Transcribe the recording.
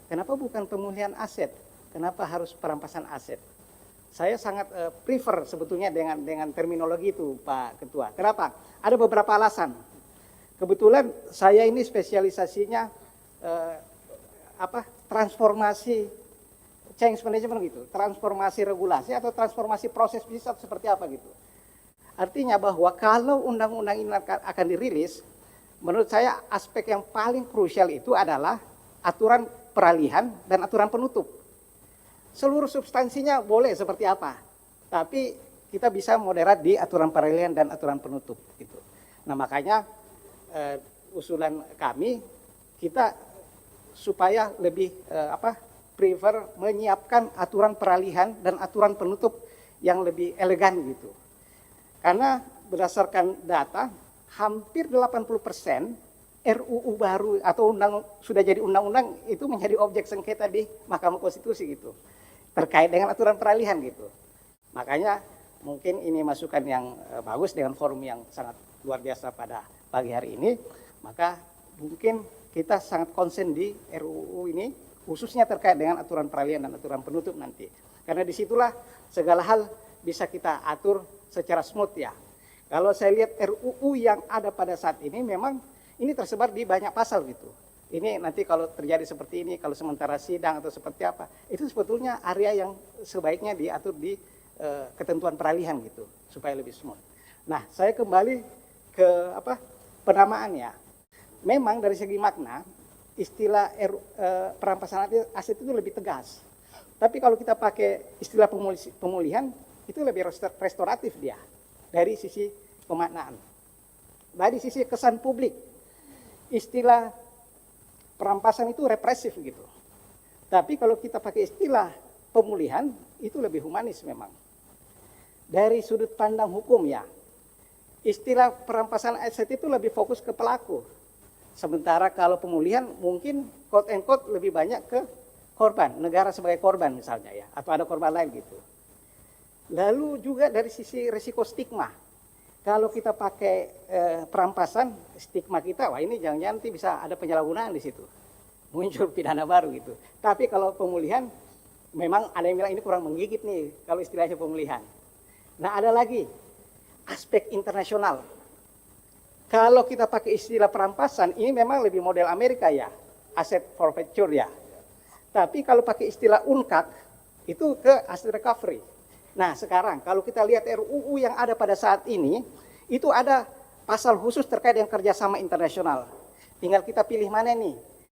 Kenapa bukan pemulihan aset? Kenapa harus perampasan aset? Saya sangat prefer sebetulnya dengan terminologi itu, Pak Ketua. Kenapa? Ada beberapa alasan. Kebetulan saya ini spesialisasinya transformasi change management gitu, transformasi regulasi atau transformasi proses bisnis seperti apa gitu. Artinya bahwa kalau undang-undang ini akan dirilis, menurut saya aspek yang paling krusial itu adalah aturan peralihan dan aturan penutup. Seluruh substansinya boleh seperti apa, tapi kita bisa moderat di aturan peralihan dan aturan penutup gitu. Nah makanya usulan kami kita supaya lebih prefer menyiapkan aturan peralihan dan aturan penutup yang lebih elegan gitu. Karena berdasarkan data hampir 80% RUU baru atau sudah jadi undang-undang itu menjadi objek sengketa di Mahkamah Konstitusi gitu. Terkait dengan aturan peralihan gitu. Makanya mungkin ini masukan yang bagus dengan forum yang sangat luar biasa pada pagi hari ini. Maka mungkin kita sangat konsen di RUU ini, khususnya terkait dengan aturan peralihan dan aturan penutup nanti. Karena disitulah segala hal bisa kita atur secara smooth ya. Kalau saya lihat RUU yang ada pada saat ini memang ini tersebar di banyak pasal gitu. Ini nanti kalau terjadi seperti ini, kalau sementara sidang atau seperti apa, itu sebetulnya area yang sebaiknya diatur di ketentuan peralihan gitu, supaya lebih smooth. Nah, saya kembali ke penamaan ya. Memang dari segi makna, istilah perampasan aset itu lebih tegas. Tapi kalau kita pakai istilah pemulihan, itu lebih restoratif dia, dari sisi pemaknaan. Dari sisi kesan publik, istilah perampasan itu represif gitu. Tapi kalau kita pakai istilah pemulihan, itu lebih humanis memang. Dari sudut pandang hukum ya, istilah perampasan aset itu lebih fokus ke pelaku. Sementara kalau pemulihan mungkin quote and quote lebih banyak ke korban, negara sebagai korban misalnya ya, atau ada korban lain gitu. Lalu juga dari sisi risiko stigma. Kalau kita pakai perampasan, stigma kita, wah ini jangan-jangan nanti bisa ada penyalahgunaan di situ. Muncul pidana baru gitu. Tapi kalau pemulihan, memang ada yang bilang ini kurang menggigit nih, kalau istilahnya pemulihan. Nah ada lagi, aspek internasional. Kalau kita pakai istilah perampasan, ini memang lebih model Amerika ya, asset forfeiture ya. Tapi kalau pakai istilah UNCAC, itu ke asset recovery. Nah sekarang kalau kita lihat RUU yang ada pada saat ini, itu ada pasal khusus terkait dengan kerjasama internasional. Tinggal kita pilih mana nih,